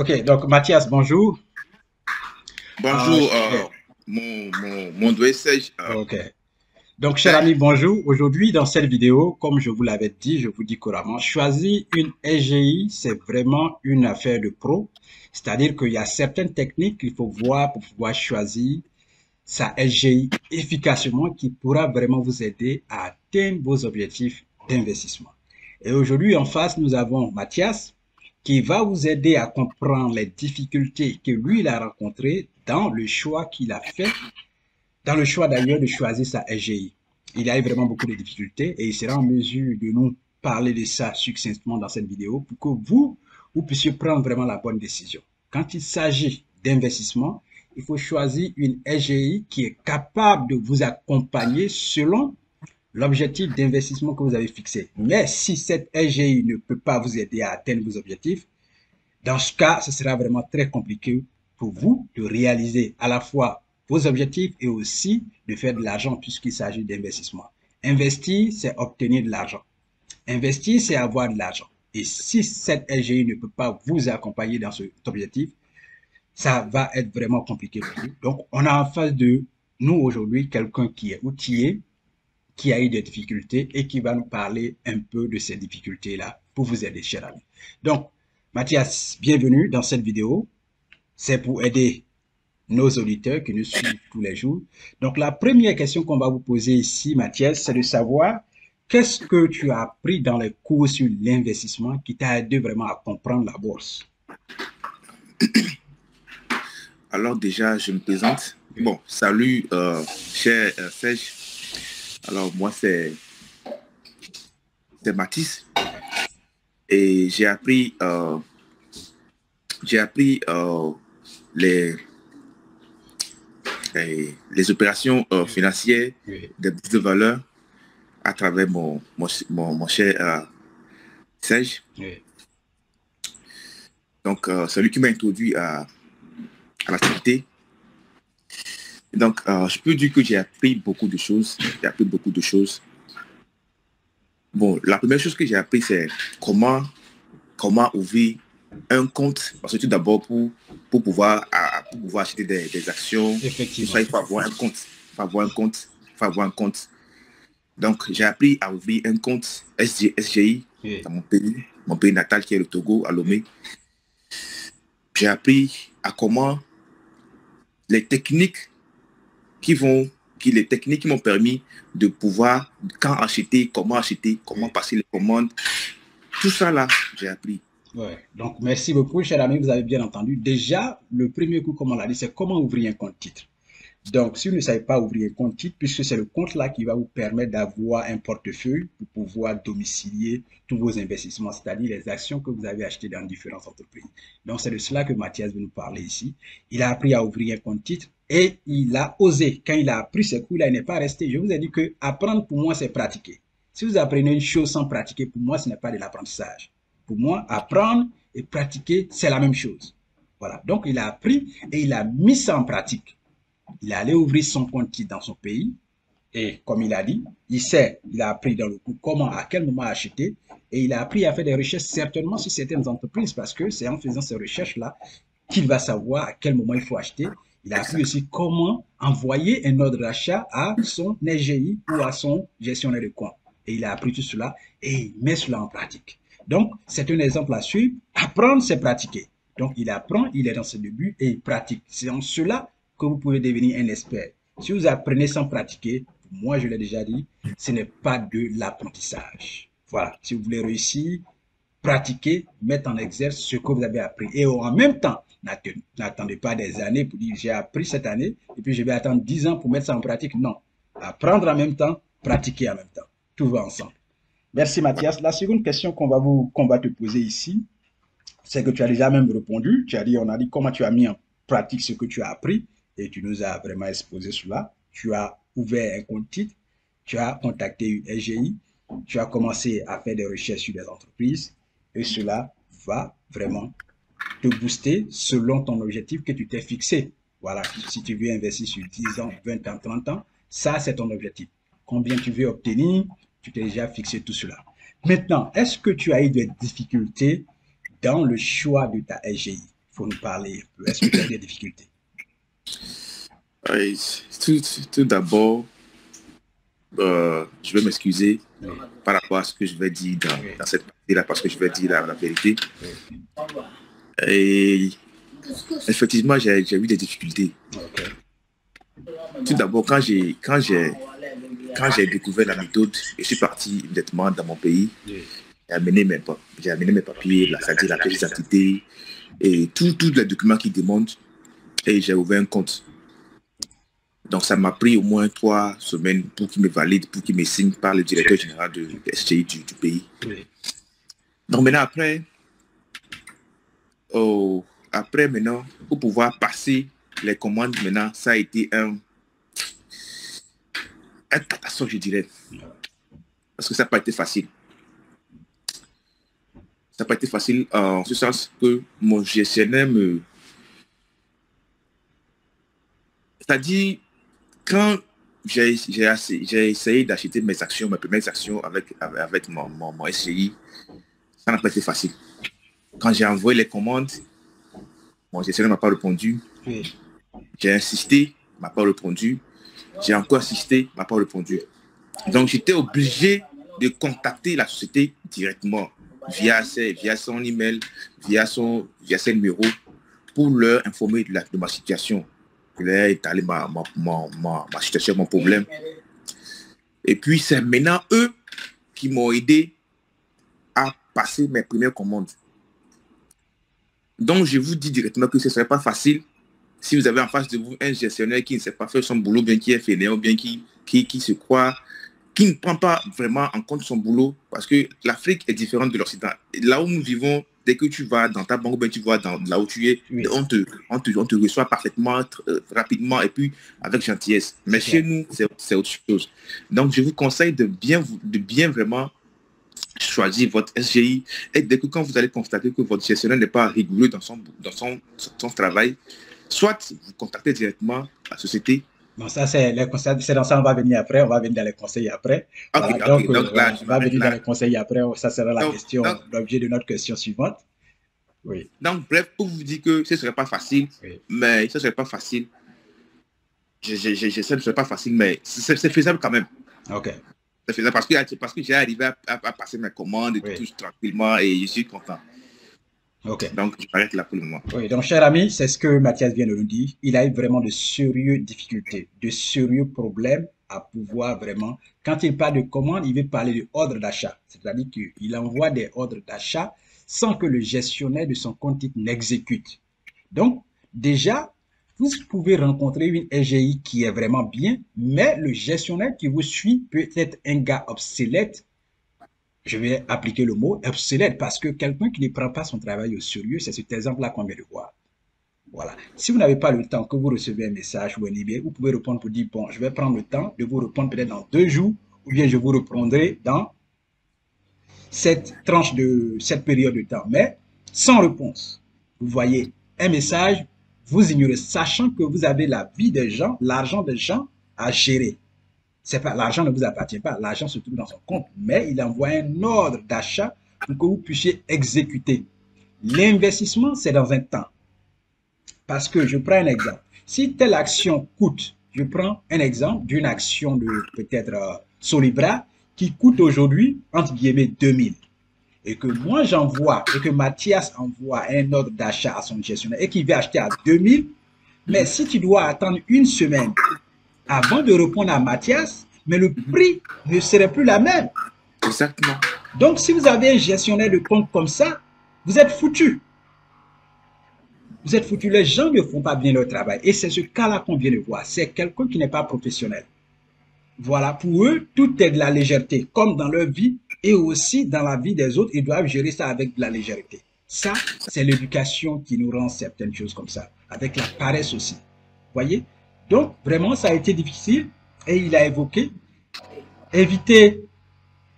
Ok, donc Mathias, bonjour. Bonjour, Ok, mon doigt Serge. ok. Donc, cher ami, Serge, bonjour. Aujourd'hui, dans cette vidéo, comme je vous l'avais dit, je vous dis couramment, choisir une SGI, c'est vraiment une affaire de pro. C'est-à-dire qu'il y a certaines techniques qu'il faut voir pour pouvoir choisir sa SGI efficacement qui pourra vraiment vous aider à atteindre vos objectifs d'investissement. Et aujourd'hui, en face, nous avons Mathias qui va vous aider à comprendre les difficultés que lui, il a rencontrées dans le choix qu'il a fait, dans le choix d'ailleurs de choisir sa SGI. Il a eu vraiment beaucoup de difficultés et il sera en mesure de nous parler de ça succinctement dans cette vidéo pour que vous puissiez prendre vraiment la bonne décision. Quand il s'agit d'investissement, il faut choisir une SGI qui est capable de vous accompagner selon l'objectif d'investissement que vous avez fixé. Mais si cette SGI ne peut pas vous aider à atteindre vos objectifs, dans ce cas, ce sera vraiment très compliqué pour vous de réaliser à la fois vos objectifs et aussi de faire de l'argent puisqu'il s'agit d'investissement. Investir, c'est obtenir de l'argent. Investir, c'est avoir de l'argent. Et si cette SGI ne peut pas vous accompagner dans cet objectif, ça va être vraiment compliqué pour vous. Donc, on a en face de nous aujourd'hui quelqu'un qui est outillé, qui a eu des difficultés et qui va nous parler un peu de ces difficultés-là pour vous aider, cher ami. Donc, Mathias, bienvenue dans cette vidéo. C'est pour aider nos auditeurs qui nous suivent tous les jours. Donc, la première question qu'on va vous poser ici, Mathias, c'est de savoir qu'est-ce que tu as appris dans les cours sur l'investissement qui t'a aidé vraiment à comprendre la bourse. alors déjà, je me présente. Oui, Bon, salut, cher Serge. Alors, moi, c'est Mathis et j'ai appris les, les opérations oui, financières oui, des bourses de valeur à travers mon cher Serge. oui. Donc, c'est lui qui m'a introduit à l'activité. Donc, je peux dire que j'ai appris beaucoup de choses. J'ai appris beaucoup de choses. Bon, la première chose que j'ai appris, c'est comment ouvrir un compte. Parce que tout d'abord, pour pouvoir acheter des actions, tout ça, Effectivement. il faut avoir un compte. Il faut avoir un compte. Il faut avoir un compte. Donc, j'ai appris à ouvrir un compte SGI Oui, dans mon pays natal qui est le Togo, à Lomé. J'ai appris à comment les techniques qui vont, les techniques qui m'ont permis de pouvoir, quand acheter, comment oui. passer les commandes. Tout ça là, j'ai appris. Ouais. Donc, merci beaucoup, cher ami, vous avez bien entendu. Déjà, le premier coup, comme on l'a dit, c'est comment ouvrir un compte titre. Donc, si vous ne savez pas ouvrir un compte titre, puisque c'est le compte là qui va vous permettre d'avoir un portefeuille pour pouvoir domicilier tous vos investissements, c'est-à-dire les actions que vous avez achetées dans différentes entreprises. Donc, c'est de cela que Mathias veut nous parler ici. Il a appris à ouvrir un compte titre et il a osé. Quand il a appris ce coup-là, il n'est pas resté. Je vous ai dit que apprendre pour moi, c'est pratiquer. Si vous apprenez une chose sans pratiquer, pour moi, ce n'est pas de l'apprentissage. Pour moi, apprendre et pratiquer, c'est la même chose. Voilà. Donc, il a appris et il a mis ça en pratique. Il est allé ouvrir son compte dans son pays et comme il a dit, il sait, il a appris dans le coup comment, à quel moment acheter et il a appris à faire des recherches certainement sur certaines entreprises parce que c'est en faisant ces recherches-là qu'il va savoir à quel moment il faut acheter. Il a appris Exact. aussi comment envoyer un ordre d'achat à son SGI ou à son gestionnaire de compte. Et il a appris tout cela et il met cela en pratique. Donc, c'est un exemple à suivre. Apprendre, c'est pratiquer. Donc, il apprend, il est dans ses débuts et il pratique. C'est en cela que vous pouvez devenir un expert. Si vous apprenez sans pratiquer, moi je l'ai déjà dit, ce n'est pas de l'apprentissage. Voilà, si vous voulez réussir, pratiquer, mettre en exergue ce que vous avez appris. Et en même temps, n'attendez pas des années pour dire j'ai appris cette année et puis je vais attendre 10 ans pour mettre ça en pratique. Non, apprendre en même temps, pratiquer en même temps. Tout va ensemble. Merci Mathias. La seconde question qu'on va te poser ici, c'est que tu as déjà même répondu. Tu as dit, on a dit comment tu as mis en pratique ce que tu as appris et tu nous as vraiment exposé cela. Tu as ouvert un compte titre, tu as contacté une SGI, tu as commencé à faire des recherches sur des entreprises et cela va vraiment te booster selon ton objectif que tu t'es fixé. Voilà, si tu veux investir sur 10 ans, 20 ans, 30 ans, ça c'est ton objectif. Combien tu veux obtenir, tu t'es déjà fixé tout cela. Maintenant, est-ce que tu as eu des difficultés dans le choix de ta SGI? Il pour nous parler un peu? Est-ce que tu as des difficultés? Tout d'abord, je vais m'excuser par rapport à ce que je vais dire dans cette partie-là, parce que je vais dire la vérité. Et effectivement, j'ai eu des difficultés. Tout d'abord, quand j'ai découvert la méthode, je suis parti immédiatement dans mon pays. J'ai amené mes papiers, c'est-à-dire la pièce d'identité et tous les documents qu'ils demandent, et j'ai ouvert un compte. Donc, ça m'a pris au moins 3 semaines pour qu'il me valide, pour qu'il me signe par le directeur général de SGI du pays. Donc, maintenant, maintenant, pour pouvoir passer les commandes, maintenant, ça a été un catastrophe, je dirais. Parce que ça n'a pas été facile. Ça n'a pas été facile en ce sens que mon gestionnaire me... C'est-à-dire, quand j'ai essayé d'acheter mes premières actions avec mon SGI, ça n'a pas été facile. Quand j'ai envoyé les commandes, mon gestionnaire ne m'a pas répondu. J'ai insisté, il ne m'a pas répondu. J'ai encore insisté, il ne m'a pas répondu. Donc, j'étais obligé de contacter la société directement via son email, via ses numéros, pour leur informer de ma situation. Je leur ai étalé ma situation, mon problème. Et puis, c'est maintenant eux qui m'ont aidé à passer mes premières commandes. Donc, je vous dis directement que ce ne serait pas facile si vous avez en face de vous un gestionnaire qui ne sait pas faire son boulot, bien qui est fainéant, bien qui se croit, qui ne prend pas vraiment en compte son boulot, parce que l'Afrique est différente de l'Occident. Là où nous vivons, dès que tu vas dans ta banque, ben tu vas là où tu es, on te reçoit parfaitement, rapidement et puis avec gentillesse. Mais chez nous, c'est autre chose. Donc, je vous conseille de bien vraiment choisir votre SGI, et dès que quand vous allez constater que votre gestionnaire n'est pas rigoureux dans son travail, soit vous contactez directement la société. Bon, ça, c'est dans ça, on va venir après, on va venir dans les conseils après. Okay, voilà, okay, donc là, on va venir dans les conseils après, ça sera l'objet de notre question suivante. Oui. Donc, bref, pour vous dire que ce ne serait pas facile, mais ce ne serait pas facile. Je sais que ce ne serait pas facile, mais c'est faisable quand même. Ok. C'est faisable parce que j'ai arrivé à passer mes commandes et tout tranquillement et je suis content. Ok. Donc, je m'arrête là pour le moment. Oui, donc, cher ami, c'est ce que Mathias vient de nous dire. Il a eu vraiment de sérieuses difficultés, de sérieux problèmes à pouvoir vraiment... Quand il parle de commande, il veut parler de ordre d'achat. C'est-à-dire qu'il envoie des ordres d'achat sans que le gestionnaire de son compte n'exécute. Donc, déjà, vous pouvez rencontrer une SGI qui est vraiment bien, mais le gestionnaire qui vous suit peut être un gars obsolète. Je vais appliquer le mot obsolète parce que quelqu'un qui ne prend pas son travail au sérieux, c'est cet exemple-là qu'on vient de voir. Voilà. Si vous n'avez pas le temps que vous recevez un message ou un email, vous pouvez répondre pour dire, bon, je vais prendre le temps de vous répondre peut-être dans 2 jours ou bien je vous répondrai dans cette période de temps. Mais sans réponse. Vous voyez un message, vous ignorez, sachant que vous avez la vie des gens, l'argent des gens à gérer. L'argent ne vous appartient pas, l'argent se trouve dans son compte, mais il envoie un ordre d'achat pour que vous puissiez exécuter. L'investissement, c'est dans un temps. Parce que je prends un exemple. Si telle action coûte, je prends un exemple d'une action de peut-être Solibra qui coûte aujourd'hui, entre guillemets, 2000. Et que moi j'envoie, et que Mathias envoie un ordre d'achat à son gestionnaire et qu'il veut acheter à 2000, mais si tu dois attendre une semaine avant de répondre à Mathias, mais le prix ne serait plus la même. Exactement. Donc, si vous avez un gestionnaire de compte comme ça, vous êtes foutu. Vous êtes foutu. Les gens ne font pas bien leur travail. Et c'est ce cas-là qu'on vient de voir. C'est quelqu'un qui n'est pas professionnel. Voilà, pour eux, tout est de la légèreté, comme dans leur vie et aussi dans la vie des autres. Ils doivent gérer ça avec de la légèreté. Ça, c'est l'éducation qui nous rend certaines choses comme ça, avec la paresse aussi. Voyez? Donc, vraiment, ça a été difficile et il a évoqué, éviter,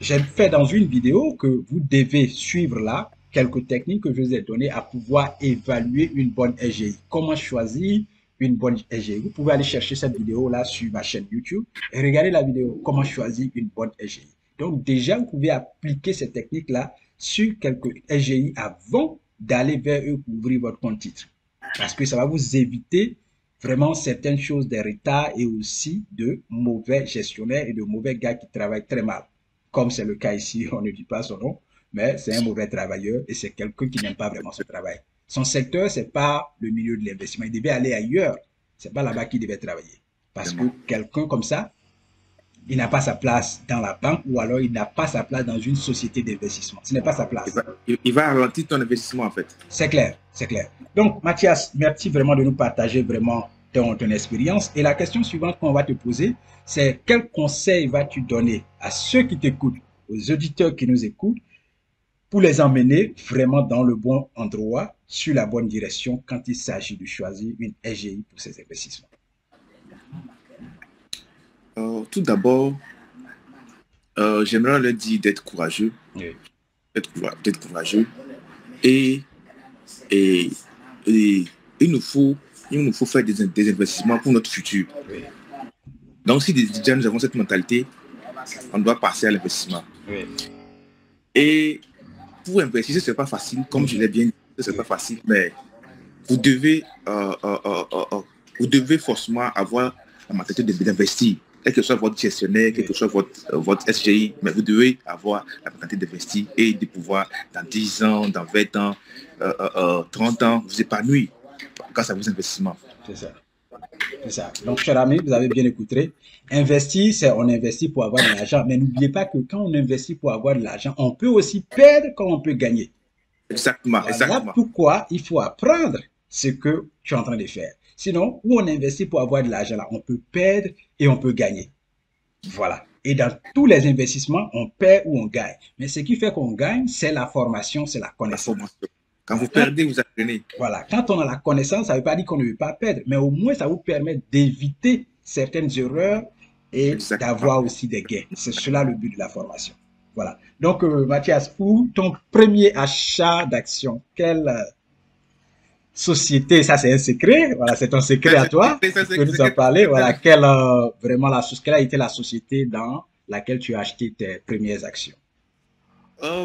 j'ai fait dans une vidéo que vous devez suivre là, quelques techniques que je vous ai données à pouvoir évaluer une bonne SGI. Comment choisir une bonne SGI? Vous pouvez aller chercher cette vidéo là sur ma chaîne YouTube et regarder la vidéo comment choisir une bonne SGI. Donc, déjà, vous pouvez appliquer ces techniques là sur quelques SGI avant d'aller vers eux pour ouvrir votre compte titre. parce que ça va vous éviter vraiment certaines choses d'héritage et aussi de mauvais gestionnaires et de mauvais gars qui travaillent très mal. Comme c'est le cas ici, on ne dit pas son nom, mais c'est un mauvais travailleur et c'est quelqu'un qui n'aime pas vraiment son travail. Son secteur, c'est pas le milieu de l'investissement. Il devait aller ailleurs. C'est pas là-bas qu'il devait travailler. Parce que quelqu'un comme ça, il n'a pas sa place dans la banque ou alors il n'a pas sa place dans une société d'investissement. Ce n'est pas sa place. Il va ralentir ton investissement en fait. C'est clair, c'est clair. Donc, Mathias, merci vraiment de nous partager vraiment ton expérience. Et la question suivante qu'on va te poser, c'est quel conseil vas-tu donner à ceux qui t'écoutent, aux auditeurs qui nous écoutent, pour les emmener vraiment dans le bon endroit, sur la bonne direction quand il s'agit de choisir une SGI pour ses investissements? Tout d'abord, j'aimerais leur dire d'être courageux, Oui. d'être courageux et il nous faut faire des investissements pour notre futur. Oui. Donc, si déjà nous avons cette mentalité, on doit passer à l'investissement. Oui. Et pour investir, ce n'est pas facile, comme je l'ai bien dit, ce n'est pas facile, mais vous devez forcément avoir la mentalité d'investir. Quel que soit votre gestionnaire, quel que soit votre SGI, mais vous devez avoir la mentalité d'investir et de pouvoir, dans 10 ans, dans 20 ans, 30 ans, vous épanouir grâce à vos investissements. C'est ça. C'est ça. Donc, chers amis, vous avez bien écouté. Investir, c'est on investit pour avoir de l'argent. Mais n'oubliez pas que quand on investit pour avoir de l'argent, on peut aussi perdre comme on peut gagner. Exactement, Voilà exactement. pourquoi il faut apprendre ce que tu es en train de faire. Sinon, où on investit pour avoir de l'argent, là, on peut perdre et on peut gagner. Voilà. Et dans tous les investissements, on perd ou on gagne. Mais ce qui fait qu'on gagne, c'est la formation, c'est la connaissance. Quand vous perdez, vous apprenez. Voilà. Quand on a la connaissance, ça ne veut pas dire qu'on ne veut pas perdre, mais au moins, ça vous permet d'éviter certaines erreurs et d'avoir aussi des gains. C'est cela le but de la formation. Voilà. Donc, Mathias, pour ton premier achat d'action, quelle société, ça c'est un secret, voilà, c'est un secret à toi, tu peux nous en parler, voilà, quelle a été la société dans laquelle tu as acheté tes premières actions?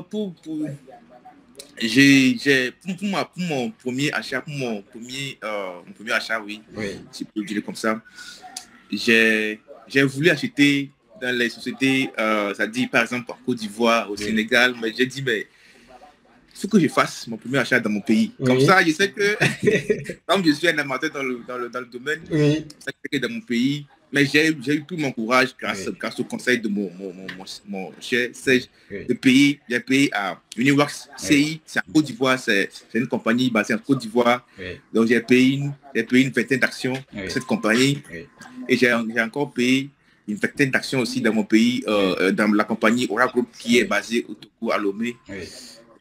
Pour mon premier achat, mon premier achat, oui, si je peux le dire comme ça, j'ai voulu acheter dans les sociétés, ça dit par exemple en Côte d'Ivoire, au Sénégal, mais j'ai dit, mais il faut que je fasse mon premier achat dans mon pays. Comme ça, je sais que, comme je suis un amateur dans le domaine, ça fait que dans mon pays, mais j'ai eu tout mon courage grâce au conseil de mon cher Serge de payer. J'ai payé à Uniwax CI, c'est en Côte d'Ivoire, c'est une compagnie basée en Côte d'Ivoire. Donc j'ai payé une vingtaine d'actions de cette compagnie. Et j'ai encore payé une vingtaine d'actions aussi dans mon pays, dans la compagnie Aura Group qui est basée au Togo à Lomé.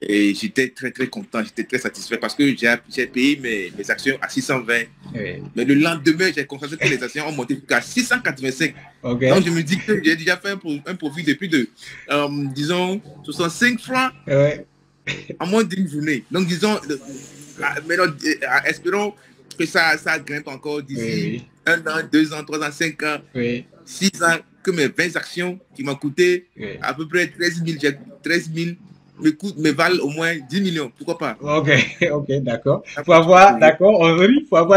Et j'étais très très content, j'étais très satisfait parce que j'ai payé mes actions à 620. Mais le lendemain, j'ai constaté que les actions ont monté jusqu'à 685. Donc je me dis que j'ai déjà fait un profit de plus de, disons, 65 francs en moins d'une journée. Donc disons, maintenant, espérons que ça grimpe encore d'ici 1 an, 2 ans, 3 ans, 5 ans, 6 ans, que mes 20 actions qui m'ont coûté à peu près 13 000, me valent au moins 10 millions, pourquoi pas? Ok, d'accord. Faut avoir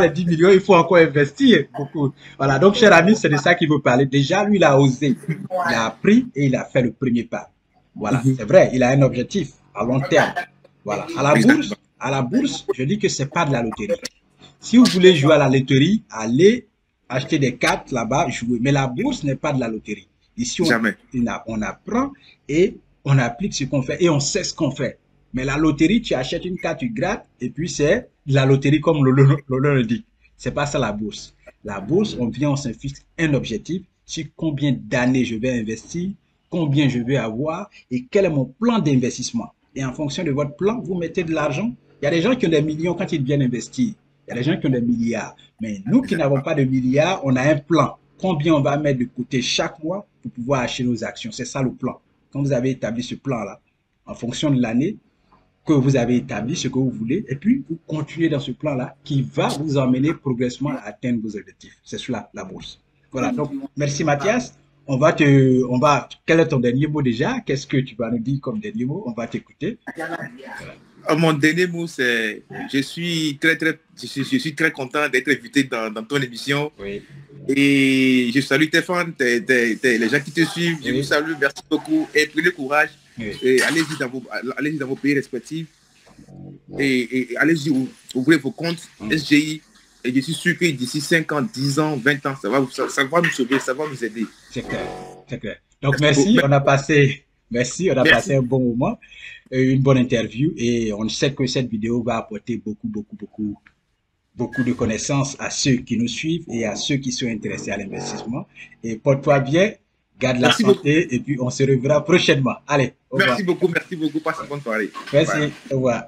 les 10 millions, il faut encore investir beaucoup. Voilà, donc cher ami, c'est de ça qu'il veut parler. Déjà, lui, il a osé, il a appris et il a fait le premier pas. Voilà, c'est vrai, il a un objectif à long terme. Voilà, à la bourse, je dis que c'est pas de la loterie. Si vous voulez jouer à la loterie, allez acheter des cartes là-bas, jouer. Mais la bourse n'est pas de la loterie. Ici, on apprend et on applique ce qu'on fait et on sait ce qu'on fait. Mais la loterie, tu achètes une carte, tu grattes, et puis c'est la loterie comme le dit. C'est pas ça la bourse. La bourse, on se fixe un objectif sur combien d'années je vais investir, combien je vais avoir et quel est mon plan d'investissement. Et en fonction de votre plan, vous mettez de l'argent. Il y a des gens qui ont des millions quand ils viennent investir. Il y a des gens qui ont des milliards. Mais nous qui n'avons pas de milliards, on a un plan. Combien on va mettre de côté chaque mois pour pouvoir acheter nos actions. C'est ça le plan. Quand vous avez établi ce plan-là, en fonction de l'année que vous avez établi, ce que vous voulez, et puis vous continuez dans ce plan-là qui va vous emmener progressivement à atteindre vos objectifs. C'est cela, la bourse. Voilà, donc merci Mathias. Quel est ton dernier mot déjà? Qu'est-ce que tu vas nous dire comme dernier mot? On va t'écouter. Voilà. Mon dernier mot, c'est je suis très content d'être invité dans ton émission. Oui. Et je salue tes fans, les gens qui te suivent. Je vous salue, merci beaucoup. Et prenez courage. Et allez-y dans vos pays respectifs. Et allez-y, ouvrez vos comptes SGI. Et je suis sûr que d'ici 5 ans, 10 ans, 20 ans, ça va nous sauver, ça va nous aider. C'est clair, c'est clair. Donc, merci, on a passé un bon moment, une bonne interview, et on sait que cette vidéo va apporter beaucoup de connaissances à ceux qui nous suivent et à ceux qui sont intéressés à l'investissement. Et porte-toi bien, garde la santé, et puis on se reverra prochainement. Allez, au revoir. Merci beaucoup, passe une bonne soirée. Merci, au revoir.